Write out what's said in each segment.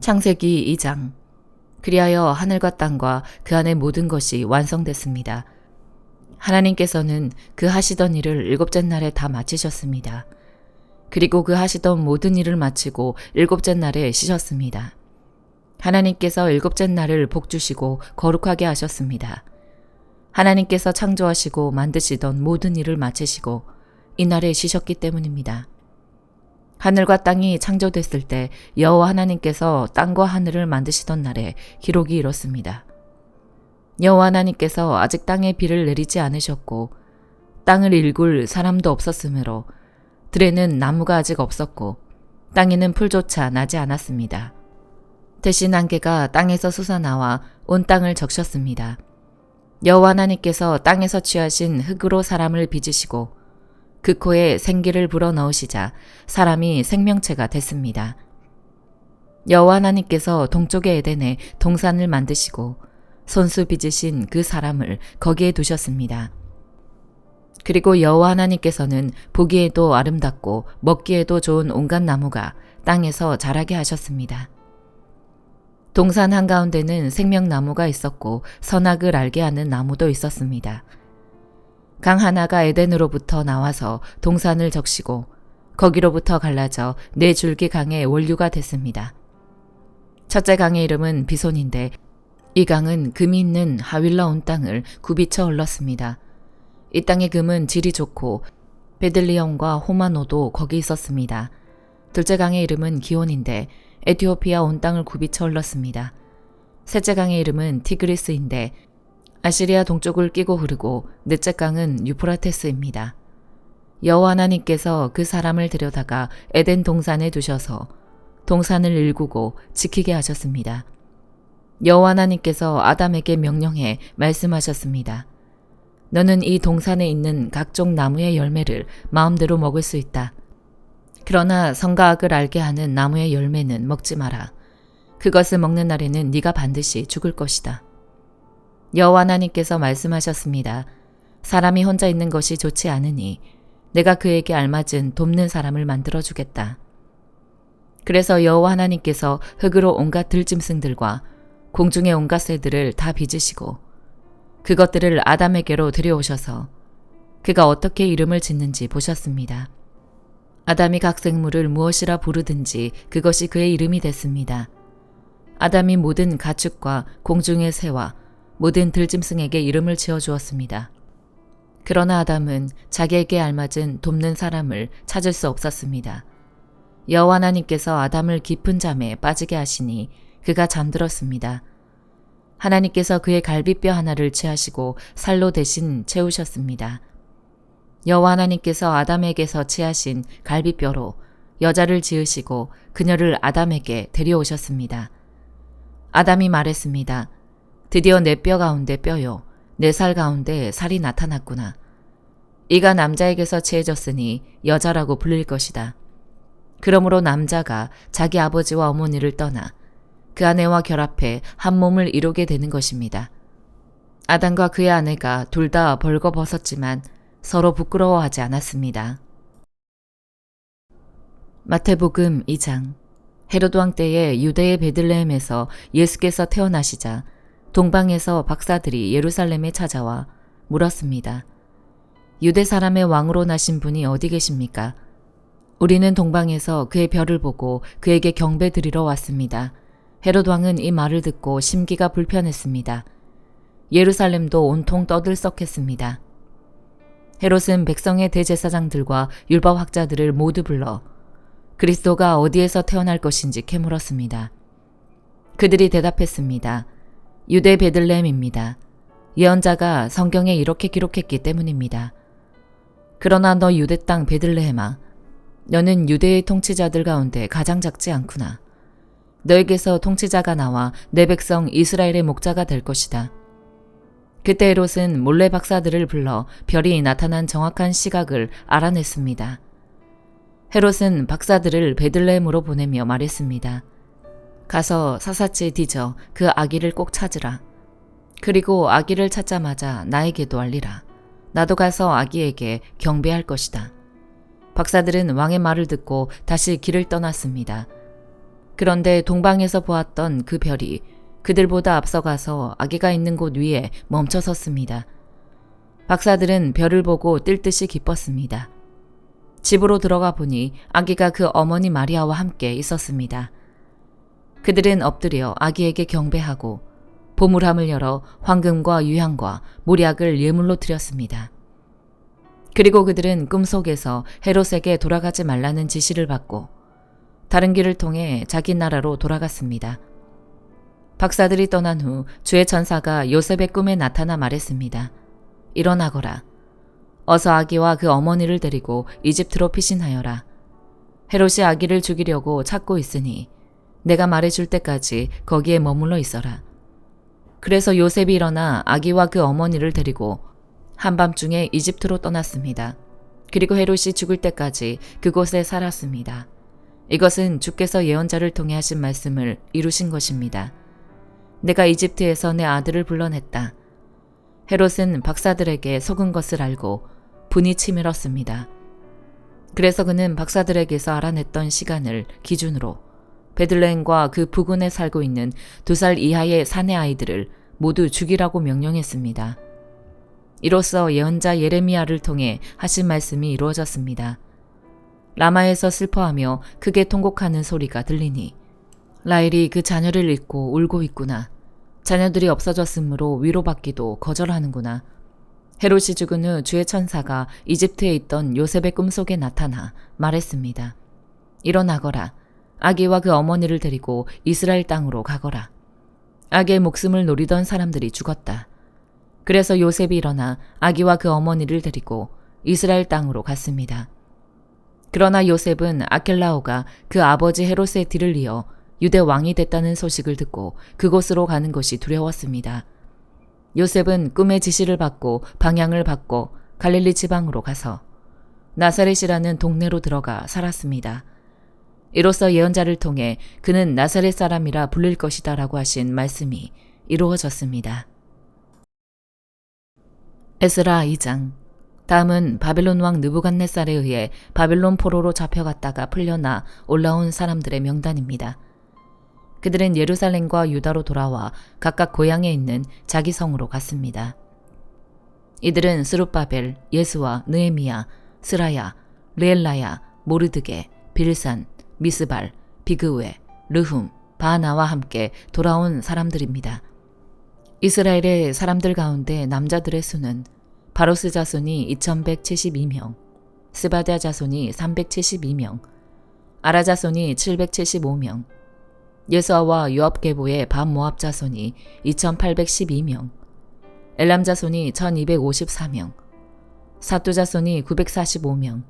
창세기 2장. 그리하여 하늘과 땅과 그 안의 모든 것이 완성됐습니다. 하나님께서는 그 하시던 일을 일곱째 날에 다 마치셨습니다. 그리고 그 하시던 모든 일을 마치고 일곱째 날에 쉬셨습니다. 하나님께서 일곱째 날을 복주시고 거룩하게 하셨습니다. 하나님께서 창조하시고 만드시던 모든 일을 마치시고 이날에 쉬셨기 때문입니다. 하늘과 땅이 창조됐을 때 여호와 하나님께서 땅과 하늘을 만드시던 날에 기록이 이렇습니다. 여호와 하나님께서 아직 땅에 비를 내리지 않으셨고 땅을 일굴 사람도 없었으므로 들에는 나무가 아직 없었고 땅에는 풀조차 나지 않았습니다. 대신 안개가 땅에서 솟아나와 온 땅을 적셨습니다. 여호와 하나님께서 땅에서 취하신 흙으로 사람을 빚으시고 그 코에 생기를 불어넣으시자 사람이 생명체가 됐습니다. 여호와 하나님께서 동쪽의 에덴에 동산을 만드시고 손수 빚으신 그 사람을 거기에 두셨습니다. 그리고 여호와 하나님께서는 보기에도 아름답고 먹기에도 좋은 온갖 나무가 땅에서 자라게 하셨습니다. 동산 한가운데는 생명나무가 있었고 선악을 알게 하는 나무도 있었습니다. 강 하나가 에덴으로부터 나와서 동산을 적시고 거기로부터 갈라져 네 줄기 강의 원류가 됐습니다. 첫째 강의 이름은 비손인데 이 강은 금이 있는 하윌라 온 땅을 굽이쳐 흘렀습니다. 이 땅의 금은 질이 좋고 베들리엄과 호마노도 거기 있었습니다. 둘째 강의 이름은 기온인데 에티오피아 온 땅을 굽이쳐 흘렀습니다. 셋째 강의 이름은 티그리스인데 아시리아 동쪽을 끼고 흐르고 넷째 강은 유프라테스입니다. 여호와 하나님께서 그 사람을 데려다가 에덴 동산에 두셔서 동산을 일구고 지키게 하셨습니다. 여호와 하나님께서 아담에게 명령해 말씀하셨습니다. 너는 이 동산에 있는 각종 나무의 열매를 마음대로 먹을 수 있다. 그러나 선과 악을 알게 하는 나무의 열매는 먹지 마라. 그것을 먹는 날에는 네가 반드시 죽을 것이다. 여호와 하나님께서 말씀하셨습니다. 사람이 혼자 있는 것이 좋지 않으니 내가 그에게 알맞은 돕는 사람을 만들어주겠다. 그래서 여호와 하나님께서 흙으로 온갖 들짐승들과 공중의 온갖 새들을 다 빚으시고 그것들을 아담에게로 들여오셔서 그가 어떻게 이름을 짓는지 보셨습니다. 아담이 각 생물을 무엇이라 부르든지 그것이 그의 이름이 됐습니다. 아담이 모든 가축과 공중의 새와 모든 들짐승에게 이름을 지어주었습니다. 그러나 아담은 자기에게 알맞은 돕는 사람을 찾을 수 없었습니다. 여호와 하나님께서 아담을 깊은 잠에 빠지게 하시니 그가 잠들었습니다. 하나님께서 그의 갈비뼈 하나를 취하시고 살로 대신 채우셨습니다. 여호와 하나님께서 아담에게서 취하신 갈비뼈로 여자를 지으시고 그녀를 아담에게 데려오셨습니다. 아담이 말했습니다. 드디어 내 뼈 가운데 뼈요, 내 살 가운데 살이 나타났구나. 이가 남자에게서 취해졌으니 여자라고 불릴 것이다. 그러므로 남자가 자기 아버지와 어머니를 떠나 그 아내와 결합해 한 몸을 이루게 되는 것입니다. 아담과 그의 아내가 둘 다 벌거벗었지만 서로 부끄러워하지 않았습니다. 마태복음 2장. 헤로드 왕 때에 유대의 베들레헴에서 예수께서 태어나시자 동방에서 박사들이 예루살렘에 찾아와 물었습니다. 유대 사람의 왕으로 나신 분이 어디 계십니까? 우리는 동방에서 그의 별을 보고 그에게 경배 드리러 왔습니다. 헤롯 왕은 이 말을 듣고 심기가 불편했습니다. 예루살렘도 온통 떠들썩했습니다. 헤롯은 백성의 대제사장들과 율법학자들을 모두 불러 그리스도가 어디에서 태어날 것인지 캐물었습니다. 그들이 대답했습니다. 유대 베들레헴입니다. 예언자가 성경에 이렇게 기록했기 때문입니다. 그러나 너 유대 땅 베들레헴아, 너는 유대의 통치자들 가운데 가장 작지 않구나. 너에게서 통치자가 나와 내 백성 이스라엘의 목자가 될 것이다. 그때 헤롯은 몰래 박사들을 불러 별이 나타난 정확한 시각을 알아냈습니다. 헤롯은 박사들을 베들레헴으로 보내며 말했습니다. 가서 사사치 뒤져 그 아기를 꼭 찾으라. 그리고 아기를 찾자마자 나에게도 알리라. 나도 가서 아기에게 경배할 것이다. 박사들은 왕의 말을 듣고 다시 길을 떠났습니다. 그런데 동방에서 보았던 그 별이 그들보다 앞서가서 아기가 있는 곳 위에 멈춰 섰습니다. 박사들은 별을 보고 뛸 듯이 기뻤습니다. 집으로 들어가 보니 아기가 그 어머니 마리아와 함께 있었습니다. 그들은 엎드려 아기에게 경배하고 보물함을 열어 황금과 유향과 몰약을 예물로 드렸습니다. 그리고 그들은 꿈속에서 헤롯에게 돌아가지 말라는 지시를 받고 다른 길을 통해 자기 나라로 돌아갔습니다. 박사들이 떠난 후 주의 천사가 요셉의 꿈에 나타나 말했습니다. 일어나거라. 어서 아기와 그 어머니를 데리고 이집트로 피신하여라. 헤롯이 아기를 죽이려고 찾고 있으니 내가 말해줄 때까지 거기에 머물러 있어라. 그래서 요셉이 일어나 아기와 그 어머니를 데리고 한밤중에 이집트로 떠났습니다. 그리고 헤롯이 죽을 때까지 그곳에 살았습니다. 이것은 주께서 예언자를 통해 하신 말씀을 이루신 것입니다. 내가 이집트에서 내 아들을 불러냈다. 헤롯은 박사들에게 속은 것을 알고 분이 치밀었습니다. 그래서 그는 박사들에게서 알아냈던 시간을 기준으로 베들레헴과 그 부근에 살고 있는 2살 이하의 사내 아이들을 모두 죽이라고 명령했습니다. 이로써 예언자 예레미야를 통해 하신 말씀이 이루어졌습니다. 라마에서 슬퍼하며 크게 통곡하는 소리가 들리니 라헬이 그 자녀를 잃고 울고 있구나. 자녀들이 없어졌으므로 위로받기도 거절하는구나. 헤롯이 죽은 후 주의 천사가 이집트에 있던 요셉의 꿈속에 나타나 말했습니다. 일어나거라. 아기와 그 어머니를 데리고 이스라엘 땅으로 가거라. 아기의 목숨을 노리던 사람들이 죽었다. 그래서 요셉이 일어나 아기와 그 어머니를 데리고 이스라엘 땅으로 갔습니다. 그러나 요셉은 아켈라오가 그 아버지 헤롯의 뒤를 이어 유대 왕이 됐다는 소식을 듣고 그곳으로 가는 것이 두려웠습니다. 요셉은 꿈의 지시를 받고 방향을 바꿔 갈릴리 지방으로 가서 나사렛이라는 동네로 들어가 살았습니다. 이로써 예언자를 통해 그는 나사렛 사람이라 불릴 것이다 라고 하신 말씀이 이루어졌습니다. 에스라 2장. 다음은 바벨론 왕 느부갓네살에 의해 바벨론 포로로 잡혀갔다가 풀려나 올라온 사람들의 명단입니다. 그들은 예루살렘과 유다로 돌아와 각각 고향에 있는 자기 성으로 갔습니다. 이들은 스룹바벨, 예수와 느헤미야, 스라야, 르엘라야, 모르드게, 빌산, 미스발, 비그웨, 르훔, 바하나와 함께 돌아온 사람들입니다. 이스라엘의 사람들 가운데 남자들의 수는 바로스 자손이 2172명, 스바랴 자손이 372명, 아라 자손이 775명, 예수아와 요압 계보의 반모압 자손이 2812명, 엘람 자손이 1254명, 사뚜 자손이 945명,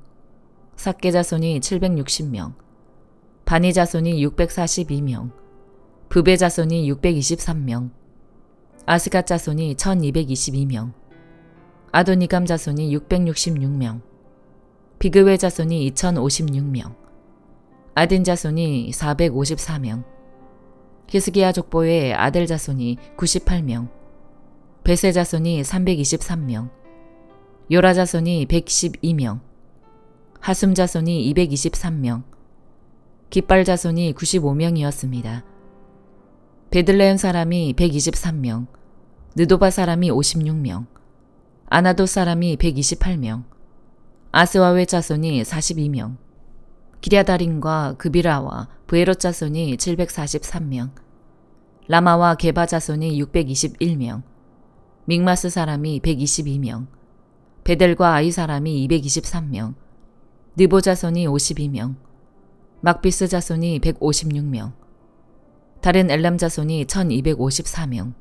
삭게 자손이 760명, 바니 자손이 642명, 부베 자손이 623명, 아스갓 자손이 1222명, 아도니감 자손이 666명, 비그웨 자손이 2056명, 아딘 자손이 454명, 히스기야 족보의 아델 자손이 98명, 베세 자손이 323명, 요라 자손이 112명, 하숨 자손이 223명, 깃발 자손이 95명이었습니다. 베들레헴 사람이 123명, 느도바 사람이 56명, 아나돗 사람이 128명, 아스와웨 자손이 42명, 기랴다림과 그비라와 브에롯 자손이 743명, 라마와 게바 자손이 621명, 믹마스 사람이 122명, 베델과 아이 사람이 223명, 느보 자손이 52명, 막비스 자손이 156명, 다른 엘람 자손이 1254명,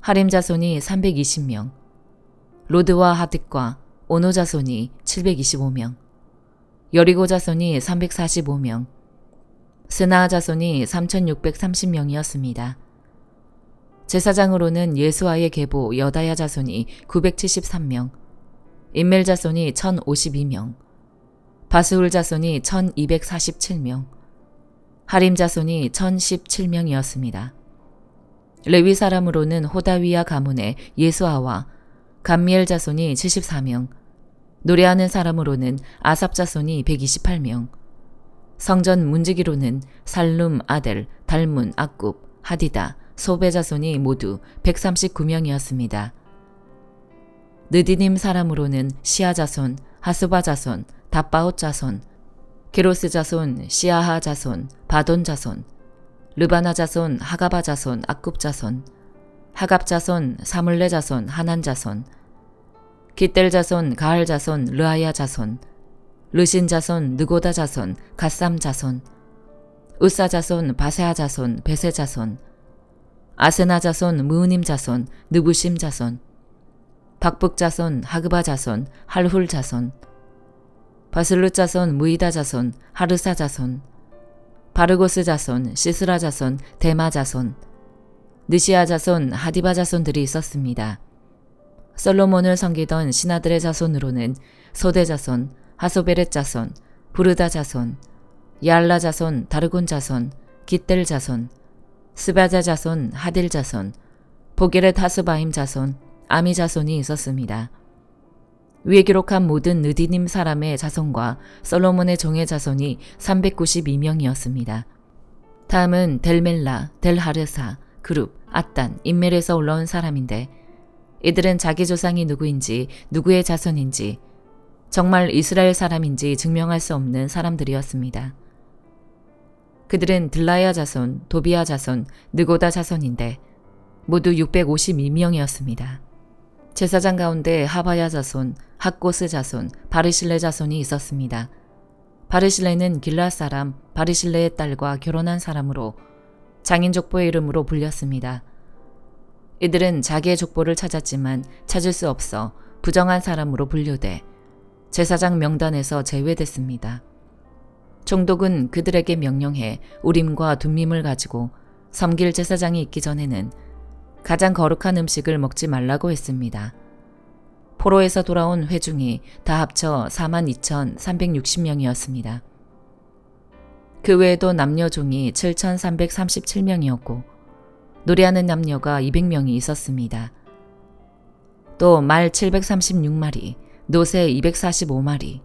하림 자손이 320명, 로드와 하득과 오노 자손이 725명, 여리고 자손이 345명, 스나아 자손이 3630명이었습니다. 제사장으로는 예수아의 계보 여다야 자손이 973명, 인멜 자손이 1052명, 바스울 자손이 1247명, 하림 자손이 1017명이었습니다. 레위 사람으로는 호다위야 가문의 예수아와 감미엘 자손이 74명, 노래하는 사람으로는 아삽 자손이 128명, 성전 문지기로는 살룸, 아델, 달문, 악굽, 하디다, 소베 자손이 모두 139명이었습니다. 느디님 사람으로는 시아 자손, 하수바 자손, 답바옷 자손, 게로스 자손, 시아하 자손, 바돈 자손, 르바나 자손, 하가바 자손, 악굽 자손, 하갑 자손, 사물레 자손, 하난 자손, 기델 자손, 가할 자손, 르아야 자손, 르신 자손, 느고다 자손, 갓삼 자손, 으사 자손, 바세아 자손, 베세 자손, 아스나 자손, 무으님 자손, 느부심 자손, 박북 자손, 하그바 자손, 할훌 자손, 바슬루 자손, 무이다 자손, 하르사 자손, 바르고스 자손, 시스라 자손, 데마 자손, 느시아 자손, 하디바 자손들이 있었습니다. 솔로몬을 섬기던 신하들의 자손으로는 소대 자손, 하소베렛 자손, 부르다 자손, 야알라 자손, 다르곤 자손, 깃델 자손, 스바자 자손, 하딜 자손, 보게렛 하스바임 자손, 아미 자손이 있었습니다. 위에 기록한 모든 느디님 사람의 자손과 솔로몬의 종의 자손이 392명이었습니다. 다음은 델멜라, 델하르사, 그룹, 앗단, 인멜에서 올라온 사람인데 이들은 자기 조상이 누구인지 누구의 자손인지 정말 이스라엘 사람인지 증명할 수 없는 사람들이었습니다. 그들은 들라야 자손, 도비야 자손, 느고다 자손인데 모두 652명이었습니다. 제사장 가운데 하바야 자손, 학고스 자손, 바르실레 자손이 있었습니다. 바르실레는 길라 사람 바르실레의 딸과 결혼한 사람으로 장인 족보의 이름으로 불렸습니다. 이들은 자기의 족보를 찾았지만 찾을 수 없어 부정한 사람으로 분류돼 제사장 명단에서 제외됐습니다. 총독은 그들에게 명령해 우림과 둠밈을 가지고 섬길 제사장이 있기 전에는 가장 거룩한 음식을 먹지 말라고 했습니다. 포로에서 돌아온 회중이 다 합쳐 42,360명이었습니다. 그 외에도 남녀 종이 7,337명이었고 노래하는 남녀가 200명이 있었습니다. 또 말 736마리, 노새 245마리,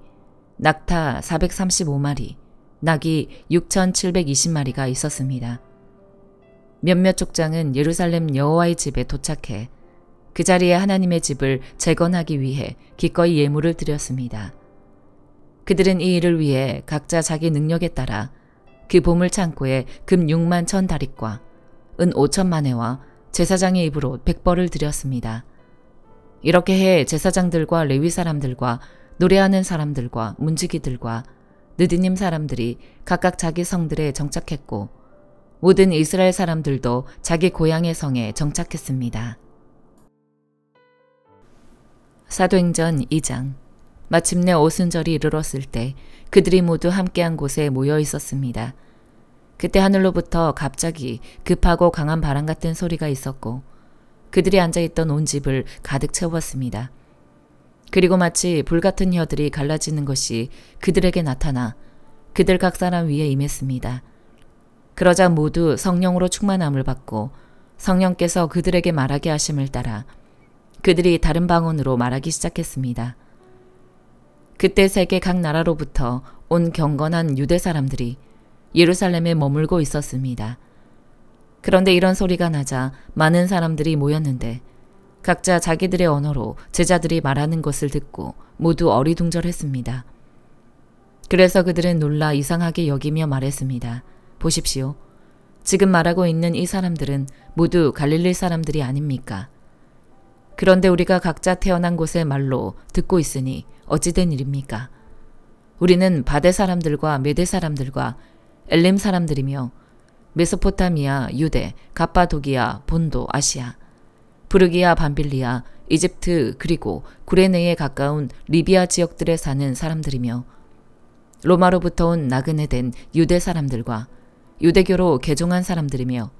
낙타 435마리, 낙이 6,720마리가 있었습니다. 몇몇 족장은 예루살렘 여호와의 집에 도착해 그 자리에 하나님의 집을 재건하기 위해 기꺼이 예물을 드렸습니다. 그들은 이 일을 위해 각자 자기 능력에 따라 그 보물 창고에 금 6만 1,000다릿과 은 5천만 회와 제사장의 입으로 100벌을 드렸습니다. 이렇게 해 제사장들과 레위 사람들과 노래하는 사람들과 문지기들과 느디님 사람들이 각각 자기 성들에 정착했고 모든 이스라엘 사람들도 자기 고향의 성에 정착했습니다. 사도행전 2장. 마침내 오순절이 이르렀을 때 그들이 모두 함께한 곳에 모여 있었습니다. 그때 하늘로부터 갑자기 급하고 강한 바람 같은 소리가 있었고 그들이 앉아있던 온 집을 가득 채웠습니다. 그리고 마치 불같은 혀들이 갈라지는 것이 그들에게 나타나 그들 각 사람 위에 임했습니다. 그러자 모두 성령으로 충만함을 받고 성령께서 그들에게 말하게 하심을 따라 그들이 다른 방언으로 말하기 시작했습니다. 그때 세계 각 나라로부터 온 경건한 유대 사람들이 예루살렘에 머물고 있었습니다. 그런데 이런 소리가 나자 많은 사람들이 모였는데 각자 자기들의 언어로 제자들이 말하는 것을 듣고 모두 어리둥절했습니다. 그래서 그들은 놀라 이상하게 여기며 말했습니다. 보십시오. 지금 말하고 있는 이 사람들은 모두 갈릴리 사람들이 아닙니까? 그런데 우리가 각자 태어난 곳의 말로 듣고 있으니 어찌된 일입니까? 우리는 바데 사람들과 메데 사람들과 엘림 사람들이며 메소포타미아, 유대, 갑바도기아, 본도, 아시아, 부르기아, 밤빌리아, 이집트 그리고 구레네에 가까운 리비아 지역들에 사는 사람들이며 로마로부터 온 나그네 된 유대 사람들과 유대교로 개종한 사람들이며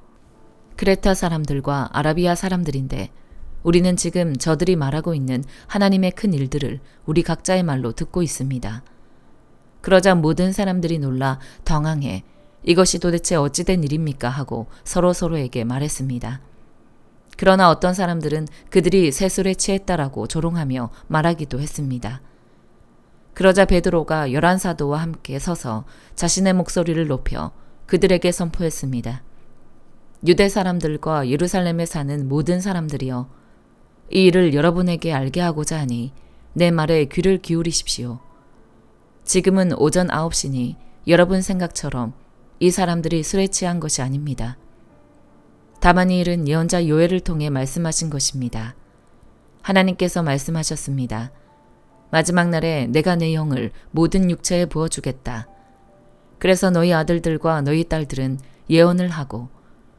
크레타 사람들과 아라비아 사람들인데 우리는 지금 저들이 말하고 있는 하나님의 큰 일들을 우리 각자의 말로 듣고 있습니다. 그러자 모든 사람들이 놀라 당황해 이것이 도대체 어찌된 일입니까 하고 서로에게 말했습니다. 그러나 어떤 사람들은 그들이 세술에 취했다라고 조롱하며 말하기도 했습니다. 그러자 베드로가 11사도와 함께 서서 자신의 목소리를 높여 그들에게 선포했습니다. 유대 사람들과 예루살렘에 사는 모든 사람들이여, 이 일을 여러분에게 알게 하고자 하니 내 말에 귀를 기울이십시오. 지금은 오전 9시니 여러분 생각처럼 이 사람들이 술에 취한 것이 아닙니다. 다만 이 일은 예언자 요엘을 통해 말씀하신 것입니다. 하나님께서 말씀하셨습니다. 마지막 날에 내가 내 영을 모든 육체에 부어주겠다. 그래서 너희 아들들과 너희 딸들은 예언을 하고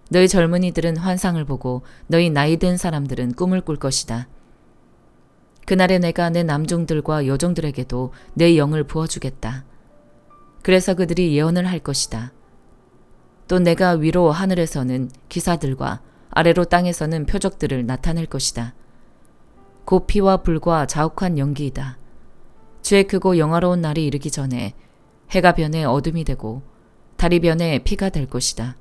너희 젊은이들은 환상을 보고 너희 나이 든 사람들은 꿈을 꿀 것이다. 그날에 내가 내 남종들과 여종들에게도 내 영을 부어주겠다. 그래서 그들이 예언을 할 것이다. 또 내가 위로 하늘에서는 기사들과 아래로 땅에서는 표적들을 나타낼 것이다. 곧 피와 불과 자욱한 연기이다. 주의 크고 영화로운 날이 이르기 전에 해가 변해 어둠이 되고 달이 변해 피가 될 것이다.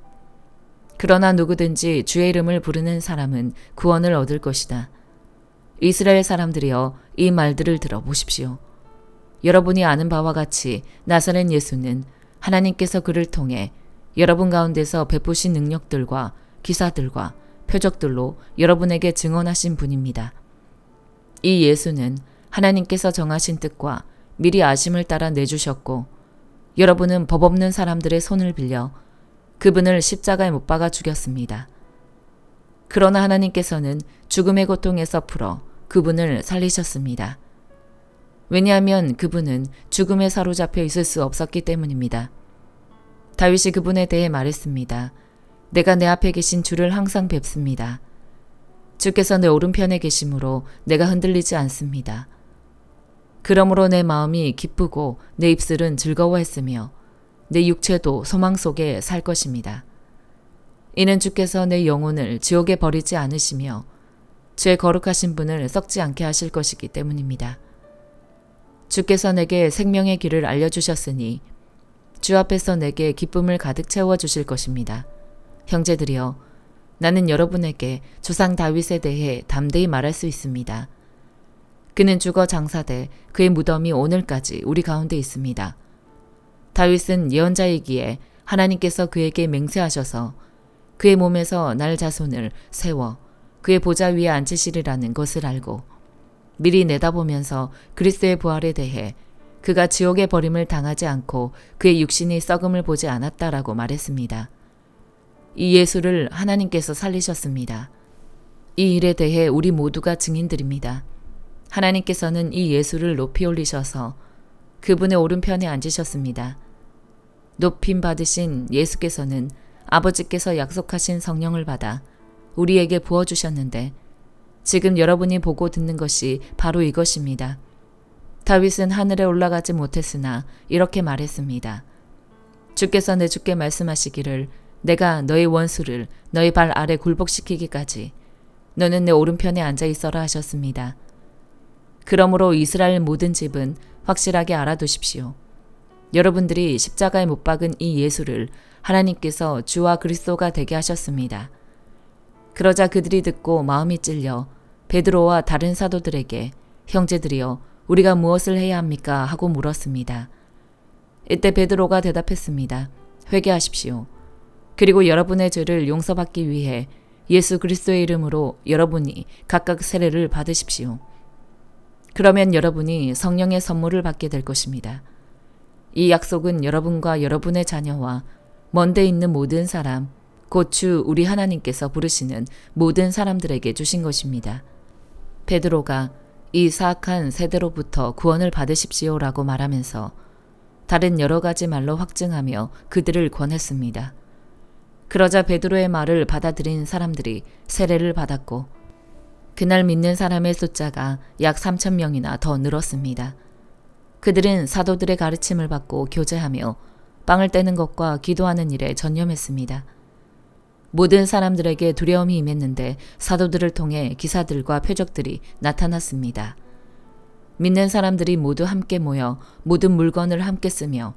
그러나 누구든지 주의 이름을 부르는 사람은 구원을 얻을 것이다. 이스라엘 사람들이여, 이 말들을 들어보십시오. 여러분이 아는 바와 같이 나사렛 예수는 하나님께서 그를 통해 여러분 가운데서 베푸신 능력들과 기사들과 표적들로 여러분에게 증언하신 분입니다. 이 예수는 하나님께서 정하신 뜻과 미리 아심을 따라 내주셨고, 여러분은 법 없는 사람들의 손을 빌려 그분을 십자가에 못 박아 죽였습니다. 그러나 하나님께서는 죽음의 고통에서 풀어 그분을 살리셨습니다. 왜냐하면 그분은 죽음에 사로잡혀 있을 수 없었기 때문입니다. 다윗이 그분에 대해 말했습니다. 내가 내 앞에 계신 주를 항상 뵙습니다. 주께서 내 오른편에 계심으로 내가 흔들리지 않습니다. 그러므로 내 마음이 기쁘고 내 입술은 즐거워했으며 내 육체도 소망 속에 살 것입니다. 이는 주께서 내 영혼을 지옥에 버리지 않으시며 주의 거룩하신 분을 썩지 않게 하실 것이기 때문입니다. 주께서 내게 생명의 길을 알려주셨으니 주 앞에서 내게 기쁨을 가득 채워주실 것입니다. 형제들이여, 나는 여러분에게 조상 다윗에 대해 담대히 말할 수 있습니다. 그는 죽어 장사돼 그의 무덤이 오늘까지 우리 가운데 있습니다. 다윗은 예언자이기에 하나님께서 그에게 맹세하셔서 그의 몸에서 날 자손을 세워 그의 보좌 위에 앉히시리라는 것을 알고 미리 내다보면서 그리스도의 부활에 대해 그가 지옥의 버림을 당하지 않고 그의 육신이 썩음을 보지 않았다라고 말했습니다. 이 예수를 하나님께서 살리셨습니다. 이 일에 대해 우리 모두가 증인들입니다. 하나님께서는 이 예수를 높이 올리셔서 그분의 오른편에 앉으셨습니다. 높임 받으신 예수께서는 아버지께서 약속하신 성령을 받아 우리에게 부어주셨는데 지금 여러분이 보고 듣는 것이 바로 이것입니다. 다윗은 하늘에 올라가지 못했으나 이렇게 말했습니다. 주께서 내 주께 말씀하시기를 내가 너의 원수를 너의 발 아래 굴복시키기까지 너는 내 오른편에 앉아 있어라 하셨습니다. 그러므로 이스라엘 모든 집은 확실하게 알아두십시오. 여러분들이 십자가에 못 박은 이 예수를 하나님께서 주와 그리스도가 되게 하셨습니다. 그러자 그들이 듣고 마음이 찔려 베드로와 다른 사도들에게 형제들이여 우리가 무엇을 해야 합니까? 하고 물었습니다. 이때 베드로가 대답했습니다. 회개하십시오. 그리고 여러분의 죄를 용서받기 위해 예수 그리스도의 이름으로 여러분이 각각 세례를 받으십시오. 그러면 여러분이 성령의 선물을 받게 될 것입니다. 이 약속은 여러분과 여러분의 자녀와 먼데 있는 모든 사람, 곧 주 우리 하나님께서 부르시는 모든 사람들에게 주신 것입니다. 베드로가 이 사악한 세대로부터 구원을 받으십시오라고 말하면서 다른 여러 가지 말로 확증하며 그들을 권했습니다. 그러자 베드로의 말을 받아들인 사람들이 세례를 받았고 그날 믿는 사람의 숫자가 약 3,000명이나 더 늘었습니다. 그들은 사도들의 가르침을 받고 교제하며 빵을 떼는 것과 기도하는 일에 전념했습니다. 모든 사람들에게 두려움이 임했는데 사도들을 통해 기사들과 표적들이 나타났습니다. 믿는 사람들이 모두 함께 모여 모든 물건을 함께 쓰며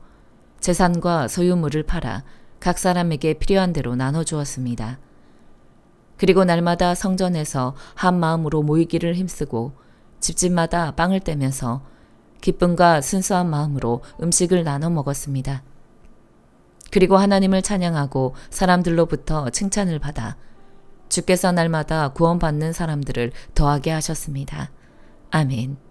재산과 소유물을 팔아 각 사람에게 필요한 대로 나눠주었습니다. 그리고 날마다 성전에서 한 마음으로 모이기를 힘쓰고 집집마다 빵을 떼면서 기쁨과 순수한 마음으로 음식을 나눠 먹었습니다. 그리고 하나님을 찬양하고 사람들로부터 칭찬을 받아 주께서 날마다 구원받는 사람들을 더하게 하셨습니다. 아멘.